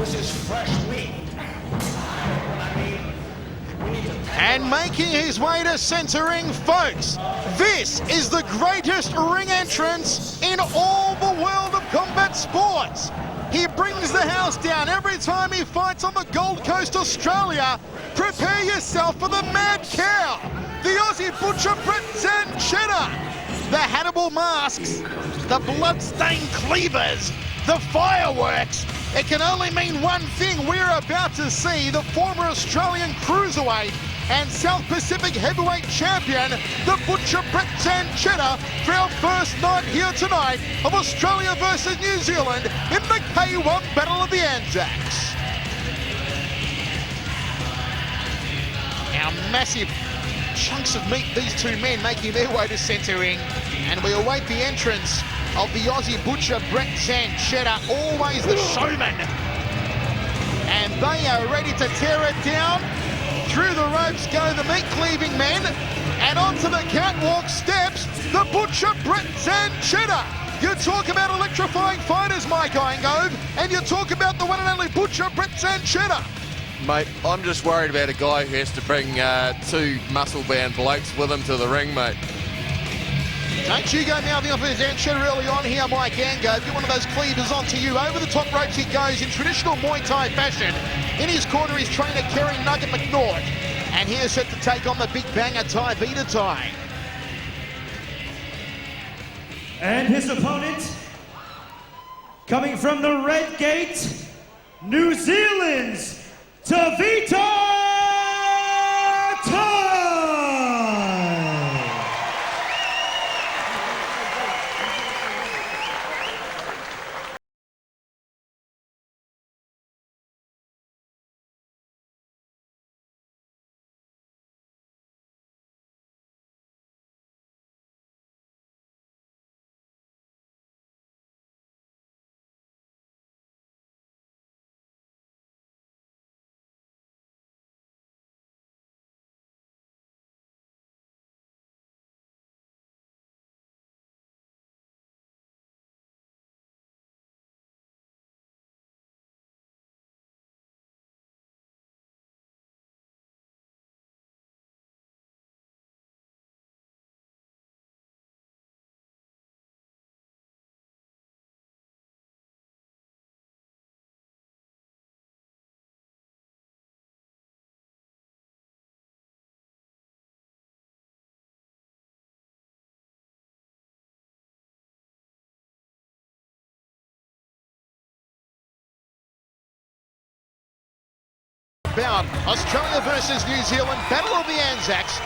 This is fresh meat. And making his way to centering, folks, this is the greatest ring entrance in all the world of combat sports. He brings the house down every time he fights on the Gold Coast, Australia. Prepare yourself for the mad cow, the Aussie butcher Brett Zanchetta. The Hannibal masks, the blood-stained cleavers, the fireworks. It can only mean one thing. We're about to see the former Australian cruiserweight and South Pacific heavyweight champion, the butcher Brett Zanchetta, for our first night here tonight of Australia versus New Zealand in the K1 Battle of the Anzacs. Now massive chunks of meat, these two men making their way to centering, and we await the entrance of the Aussie butcher Brett Zanchetta, always the showman. And they are ready to tear it down. Through the ropes go the meat-cleaving men, and onto the catwalk steps the butcher Brett Zanchetta. You talk about electrifying fighters, Mike Ingove, and you talk about the one and only butcher Brett Zanchetta. Mate, I'm just worried about a guy who has to bring two muscle-bound blokes with him to the ring, mate. Don't you go mouthing off his Zanchetta early on here, Mike Ingove. Get one of those cleavers onto you. Over the top ropes he goes in traditional Muay Thai fashion. In his corner, his trainer, Kerry Nugget McNaught. And he is set to take on the big banger, Taivita Tai. And his opponent, coming from the red gate, New Zealand's Taivita Tai. Bout Australia versus New Zealand, Battle of the Anzacs.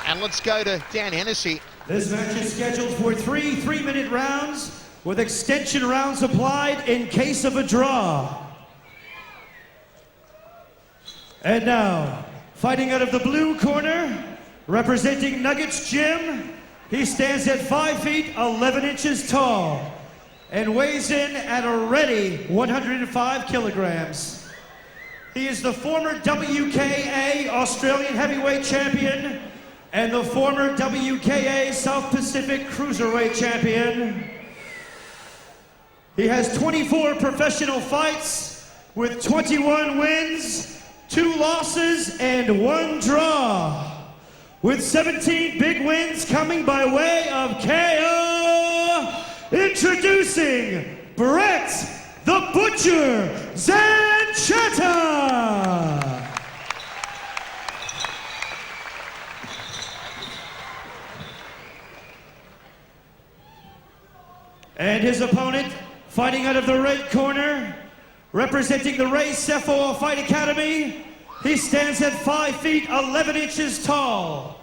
And let's go to Dan Hennessy. This match is scheduled for three 3-minute rounds with extension rounds applied in case of a draw. And now, fighting out of the blue corner, representing Nuggets Gym, he stands at 5 feet 11 inches tall and weighs in at a ready 105 kilograms. He is the former WKA Australian Heavyweight Champion and the former WKA South Pacific Cruiserweight Champion. He has 24 professional fights with 21 wins, 2 losses, and 1 draw. With 17 big wins coming by way of KO, introducing Brett the Butcher Zanchetta. And his opponent, fighting out of the red corner, representing the Ray Cepho Fight Academy, he stands at 5 feet 11 inches tall,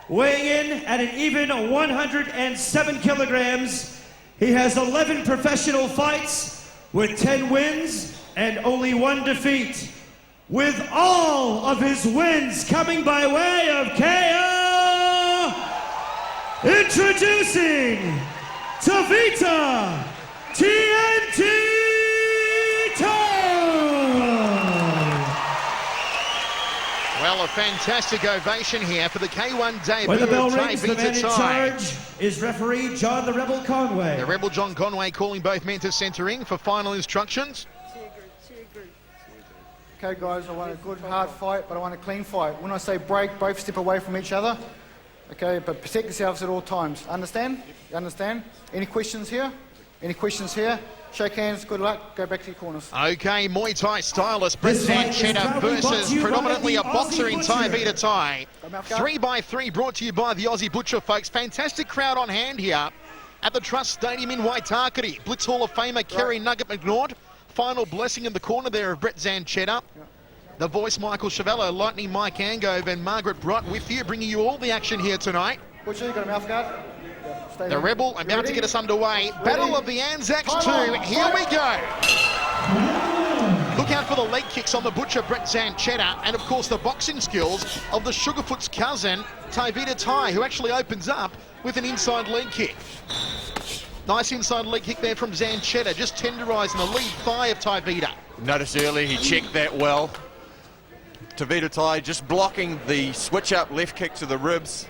weighing in at an even 107 kilograms. He has 11 professional fights with 10 wins and only 1 defeat. With all of his wins coming by way of KO, introducing Taivita TNT Tai. Well, a fantastic ovation here for the K1 debut When the bell of rings, the man in Taivita Tai. charge is referee John the Rebel Conway. The Rebel John Conway calling both men to centering for final instructions. Okay, guys, I want a good, hard fight, but I want a clean fight. When I say break, both step away from each other. Okay, but protect yourselves at all times. Understand? You understand? Any questions here? Any questions here? Shake hands, good luck, go back to your corners. Okay, Muay Thai stylist Brett Zanchetta versus predominantly a boxer in Taivita Tai. 3x3 brought to you by the Aussie Butcher, folks. Fantastic crowd on hand here at the Trust Stadium in Waitakere. Blitz Hall of Famer Kerry Nugget McNaught. Final blessing in the corner there of Brett Zanchetta. The voice Michael Chavello, Lightning Mike Angove and Margaret Brott with you, bringing you all the action here tonight. Butcher, you got a mouth guard? The Rebel about to get us underway. Battle of the Anzacs 2. Here we go. Look out for the leg kicks on the Butcher, Brett Zanchetta, and of course the boxing skills of the Sugarfoot's cousin, Taivita Tai, who actually opens up with an inside leg kick. Nice inside leg kick there from Zanchetta, just tenderising the lead thigh of Taivita. Notice early he checked that well. Taivita Tai just blocking the switch up left kick to the ribs.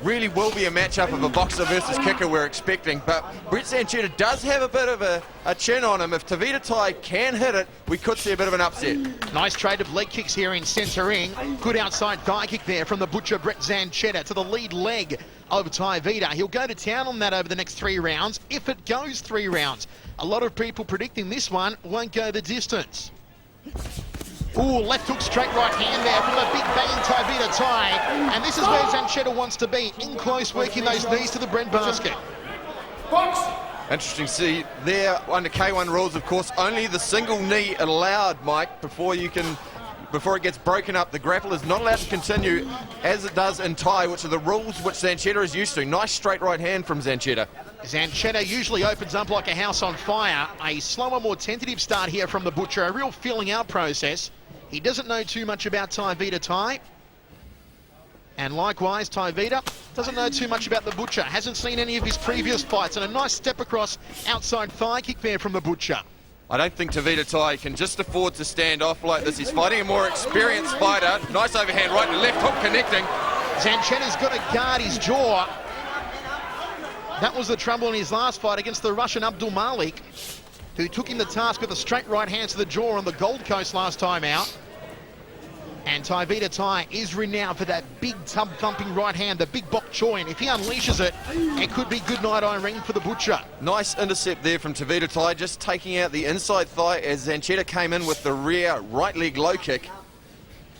Really will be a matchup of a boxer versus kicker we're expecting, but Brett Zanchetta does have a bit of a chin on him. If Taivita Tai can hit it, we could see a bit of an upset. Nice trade of leg kicks here in centering. Good outside thigh kick there from the Butcher, Brett Zanchetta, to the lead leg of Taivita. He'll go to town on that over the next 3 rounds, if it goes 3 rounds. A lot of people predicting this one won't go the distance. Ooh, left hook, straight right hand there from the big bang Taivita Tai. And this is where Zanchetta wants to be, in close, working those knees to the breadbasket. Interesting to see there, under K1 rules, of course, only the single knee allowed, Mike, before it gets broken up. The grapple is not allowed to continue as it does in Thai, which are the rules which Zanchetta is used to. Nice straight right hand from Zanchetta. Zanchetta usually opens up like a house on fire. A slower, more tentative start here from the Butcher, a real feeling out process. He doesn't know too much about Taivita Tai. And likewise, Taivita doesn't know too much about the Butcher. Hasn't seen any of his previous fights. And a nice step across outside thigh kick there from the Butcher. I don't think Taivita Tai can just afford to stand off like this. He's fighting a more experienced fighter. Nice overhand right and left hook connecting. Zanchetta's got to guard his jaw. That was the trouble in his last fight against the Russian Abdul Malik, who took him to task with a straight right hand to the jaw on the Gold Coast last time out. And Taivita Tai is renowned for that big tub-thumping right hand, the big bok choy, and if he unleashes it, it could be good night Irene for the Butcher. Nice intercept there from Taivita Tai, just taking out the inside thigh as Zanchetta came in with the rear right leg low kick.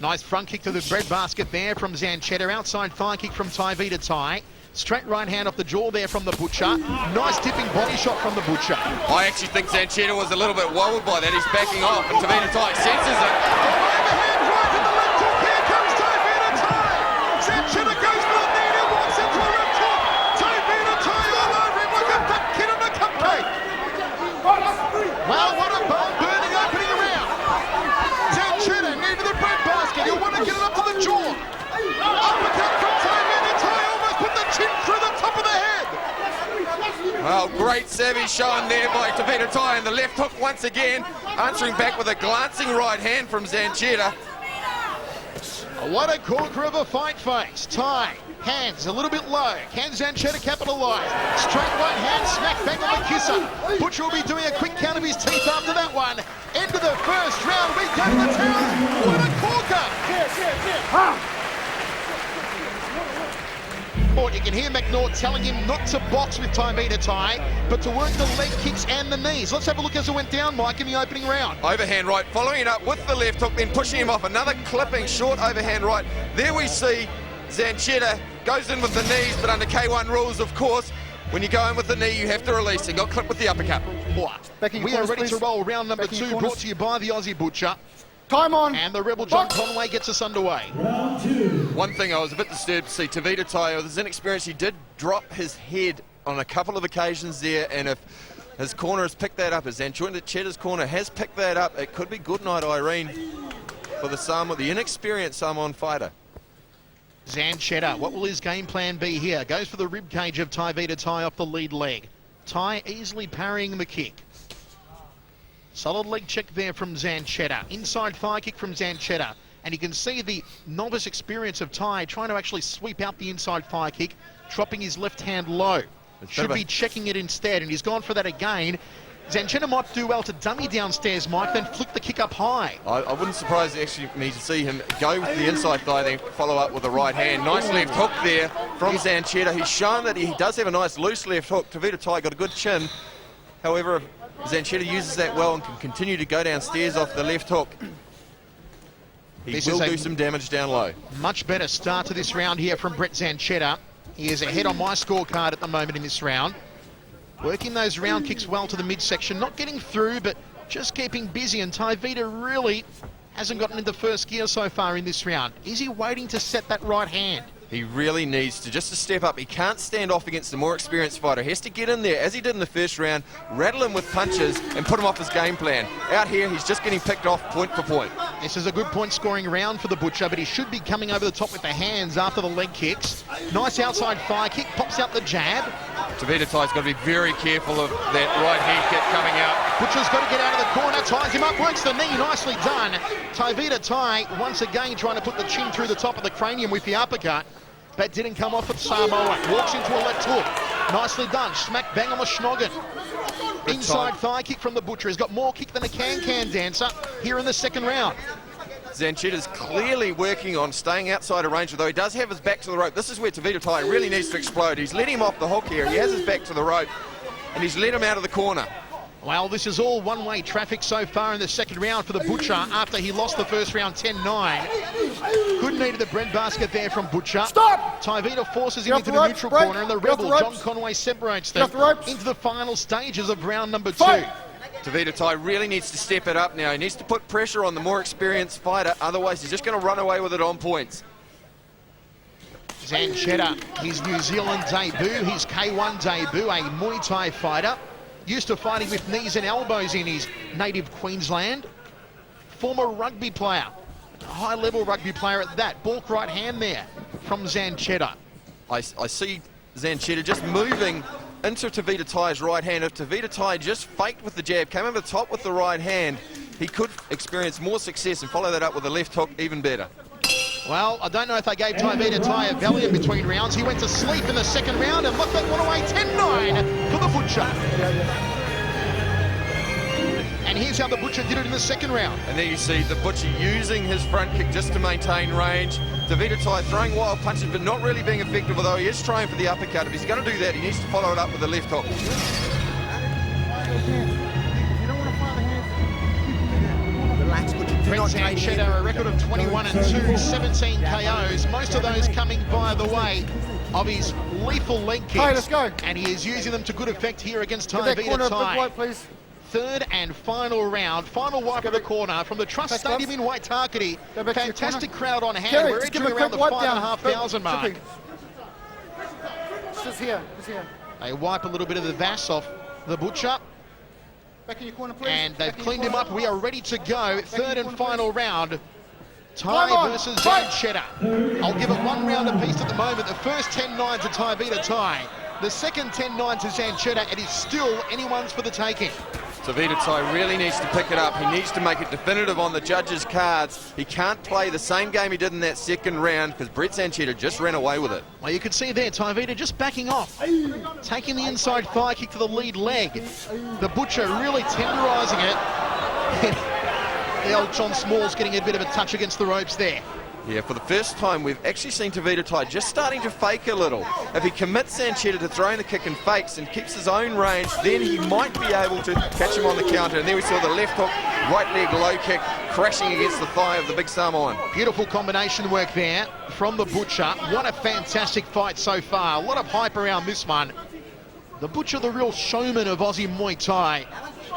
Nice front kick to the breadbasket there from Zanchetta, outside thigh kick from Taivita Tai. Straight right hand off the jaw there from the Butcher. Nice tipping body shot from the Butcher. I actually think Zanchetta was a little bit wobbled by that. He's backing off and Taivita Tai senses it. Overhand right in the left hook. Here comes Taivita Tai. Zanchetta goes for the knee and walks into a left hook. Taivita Tai all over him like a fat kid on a cupcake. Wow, what a bone-burning opening around. Zanchetta near to the breadbasket. He'll want to get it up to the jaw. Uppercut from Taivita Tai. Put the chin through the top of the head. Well, great savvy shown there by Taivita Tai, and the left hook once again, answering back with a glancing right hand from Zanchetta. What a corker of a fight, folks. Tai, hands a little bit low. Can Zanchetta capitalise? Straight right hand, smack bang on the kisser. Butcher will be doing a quick count of his teeth after that one. End of the first round, we go to the town. What a corker! You can hear McNaught telling him not to box with Taivita Tai, but to work the leg kicks and the knees. Let's have a look as it went down, Mike, in the opening round. Overhand right, following it up with the left hook, then pushing him off. Another clipping, short overhand right. There we see Zanchetta goes in with the knees, but under K1 rules, of course, when you go in with the knee, you have to release. He got clipped with the uppercut. We are ready to roll round number 2, brought to you by the Aussie Butcher. Time on. And the Rebel John Conway gets us underway. Round 2. One thing I was a bit disturbed to see, Taivita Tai, with his inexperience, he did drop his head on a couple of occasions there, and if his corner has picked that up, as Zanchetta's corner has picked that up, it could be good night Irene for the inexperienced Samoan fighter. Zanchetta, what will his game plan be here? Goes for the rib cage of Taivita Tai off the lead leg. Tai easily parrying the kick. Solid leg check there from Zanchetta. Inside thigh kick from Zanchetta. And you can see the novice experience of Tai trying to actually sweep out the inside thigh kick, dropping his left hand low. Should be checking it instead, and he's gone for that again. Zanchetta might do well to dummy downstairs, Mike, then flick the kick up high. I wouldn't surprise actually me to see him go with the inside thigh, then follow up with the right hand. Nice left hook there from Zanchetta. He's shown that he does have a nice loose left hook. Taivita Tai got a good chin. However, if Zanchetta uses that well and can continue to go downstairs off the left hook, he will do some damage down low. Much better start to this round here from Brett Zanchetta. He is ahead on my scorecard at the moment in this round. Working those round kicks well to the midsection, not getting through, but just keeping busy. And Taivita really hasn't gotten into first gear so far in this round. Is he waiting to set that right hand? He really needs to just to step up. He can't stand off against the more experienced fighter. He has to get in there, as he did in the first round, rattle him with punches and put him off his game plan. Out here, he's just getting picked off point for point. This is a good point scoring round for the Butcher, but he should be coming over the top with the hands after the leg kicks. Nice outside thigh kick, pops out the jab. Taivita Tai's got to be very careful of that right hand kick coming out. Butcher's got to get out of the corner, ties him up, works the knee, nicely done. Taivita Tai once again trying to put the chin through the top of the cranium with the uppercut. That didn't come off with Samoa. Walks into a left hook. Nicely done. Smack bang on the schnoggin. Inside thigh kick from the Butcher. He's got more kick than a can-can dancer here in the second round. Zanchetta's clearly working on staying outside of range, although he does have his back to the rope. This is where Taivita Tai really needs to explode. He's let him off the hook here. He has his back to the rope, and he's let him out of the corner. Well, this is all one-way traffic so far in the second round for the Butcher after he lost the first round 10-9. Good knee to the breadbasket there from Butcher. Stop! Taivita forces him into the neutral corner, and the Rebel, John Conway, separates them into the final stages of round number 2. Taivita Tai really needs to step it up now. He needs to put pressure on the more experienced fighter, otherwise he's just going to run away with it on points. Zanchetta, his New Zealand debut, his K1 debut, a Muay Thai fighter. Used to fighting with knees and elbows in his native Queensland. Former rugby player, a high-level rugby player at that. Balk right hand there from Zanchetta. I see Zanchetta just moving into Taivita Tai's right hand. If Taivita Tai just faked with the jab, came over the top with the right hand, he could experience more success and follow that up with a left hook even better. Well, I don't know if they gave Taivita Tai a Valium between rounds. He went to sleep in the second round and locked that one away 10-9 for the Butcher. And here's how the Butcher did it in the second round. And there you see the Butcher using his front kick just to maintain range. Taivita Tai throwing wild punches but not really being effective, although he is trying for the uppercut. If he's going to do that, he needs to follow it up with a left hook. Brett Zanchetta, a record of 21-2, 17 KOs, most of those coming via the way of his lethal leg kicks. Hey, let's go. And he is using them to good effect here against Give that corner Taivita a big Tai. wipe, please. Third and final round, final wipe of the corner from the Trust Stadium in Waitakere. Go back to your Fantastic corner. crowd on hand. Kerry, We're just give entering him a around the quick wipe down. 5,500 mark. Just here, just here. They wipe a little bit of the Vass off the Butcher. Back in your corner, please. And they've Back in cleaned your him up. corner. We are ready to go. Third and corner, final please. round. Come on, Tai versus fight. Zanchetta. I'll give it one round apiece at the moment. The first 10-9 to Taivita Tai. The second 10-9 to Zanchetta. It is still anyone's for the taking. Taivita Tai really needs to pick it up. He needs to make it definitive on the judges' cards. He can't play the same game he did in that second round because Brett Zanchetta just ran away with it. Well, you can see there, Taivita just backing off. Taking the inside thigh kick to the lead leg. The Butcher really tenderising it. The old John Smalls getting a bit of a touch against the ropes there. Yeah, for the first time, we've actually seen Taivita Tai just starting to fake a little. If he commits Zanchetta to throwing the kick and fakes and keeps his own range, then he might be able to catch him on the counter. And there we saw the left hook, right leg low kick, crashing against the thigh of the big Samoan. Beautiful combination work there from the Butcher. What a fantastic fight so far. A lot of hype around this one. The Butcher, the real showman of Aussie Muay Thai.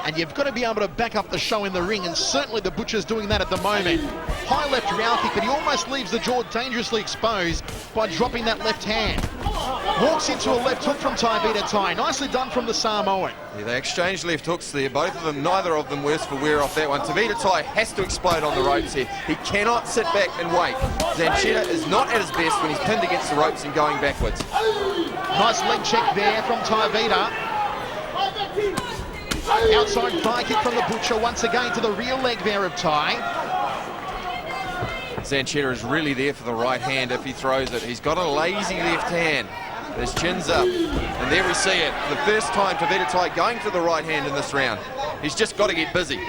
And you've got to be able to back up the show in the ring, and certainly the Butcher's doing that at the moment. High left round kick, but he almost leaves the jaw dangerously exposed by dropping that left hand. Walks into a left hook from Taivita Tai. Nicely done from the Samoan. Yeah, they exchanged left hooks there, both of them, neither of them worse for wear off that one. Taivita Tai has to explode on the ropes here. He cannot sit back and wait. Zanchetta is not at his best when he's pinned against the ropes and going backwards. Nice leg check there from Taivita. Outside thigh kick from the Butcher once again to the rear leg there of Tai. Zanchetta is really there for the right hand if he throws it. He's got a lazy left hand. His chin's up. And there we see it. The first time Taivita Tai going to the right hand in this round. He's just got to get busy.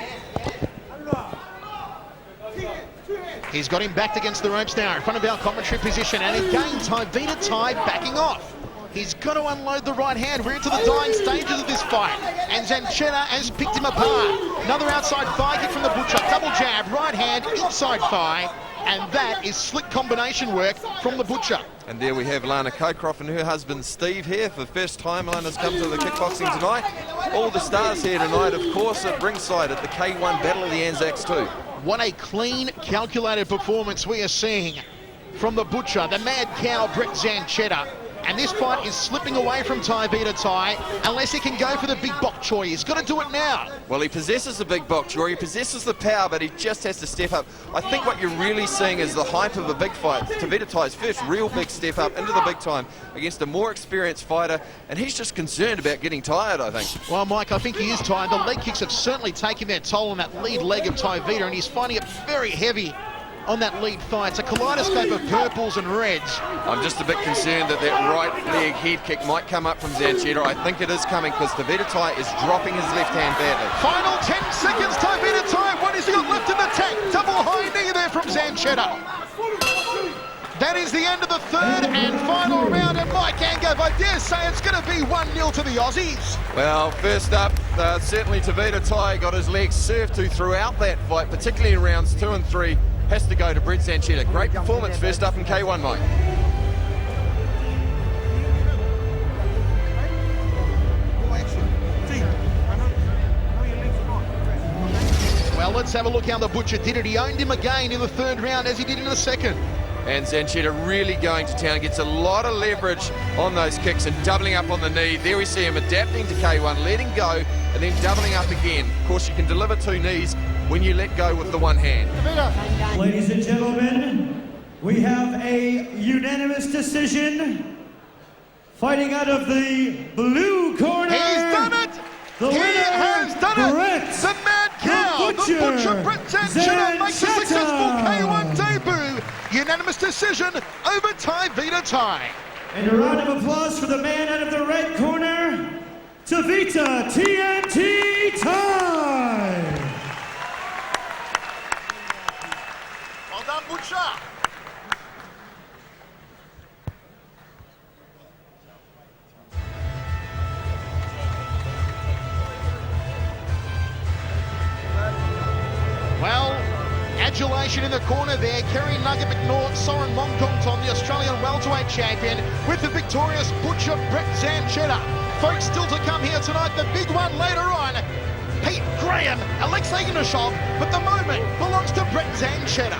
He's got him backed against the ropes now in front of our commentary position, and again Taivita Tai backing off. He's got to unload the right hand. We're into the dying stages of this fight, and Zanchetta has picked him apart. Another outside thigh kick from the Butcher, double jab, right hand, inside thigh, and that is slick combination work from the Butcher. And there we have Lana Cockcroft and her husband Steve here for the first time. Lana's come to the kickboxing tonight. All the stars here tonight, of course, at ringside at the K1 Battle of the Anzacs too. What a clean, calculated performance we are seeing from the Butcher, the mad cow, Brett Zanchetta. And this fight is slipping away from Taivita Tai unless he can go for the big bok choy. He's got to do it now. Well, he possesses the big bok choy, he possesses the power, but he just has to step up. I think what you're really seeing is the hype of a big fight. Taivita Tai's first real big step up into the big time against a more experienced fighter, and he's just concerned about getting tired, I think. Well, Mike, I think he is tired. The leg kicks have certainly taken their toll on that lead leg of Taivita, and he's finding it very heavy on that lead thigh. It's a kaleidoscope of purples and reds. I'm just a bit concerned that right leg head kick might come up from Zanchetta. I think it is coming because Taivita Tai is dropping his left hand badly. Final 10 seconds, Taivita Tai. What has he got left in the tank? Double high knee there from Zanchetta. That is the end of the third and final round, and Mike Angove, I dare say it's going to be 1-0 to the Aussies. Well, first up, certainly Taivita Tai got his legs served to throughout that fight, particularly in rounds 2 and 3. Has to go to Brett Zanchetta. Great performance first up in K1, Mike. Well, let's have a look how the Butcher did it. He owned him again in the third round as he did in the second. And Zanchetta really going to town, gets a lot of leverage on those kicks and doubling up on the knee. There we see him adapting to K1, letting go, and then doubling up again. Of course, you can deliver 2 knees when you let go with the one hand. Ladies and gentlemen, we have a unanimous decision. Fighting out of the blue corner. He's done it! The He winner, has done it! Brett, The mad cow, the Butcher, Brett Zanchetta makes a successful K1 debut. Unanimous decision over Taivita Tai. And a round of applause for the man out of the red corner, Taivita TNT Tai. Well done, Butcher. Well, adulation in the corner there. Kerry Nugget McNaught, Soren Mongkongton, the Australian welterweight champion, with the victorious Butcher Brett Zanchetta. Folks, still to come here tonight, the big one later on. Pete Graham, Alexei Yanishov, but the moment belongs to Brett Zanchetta.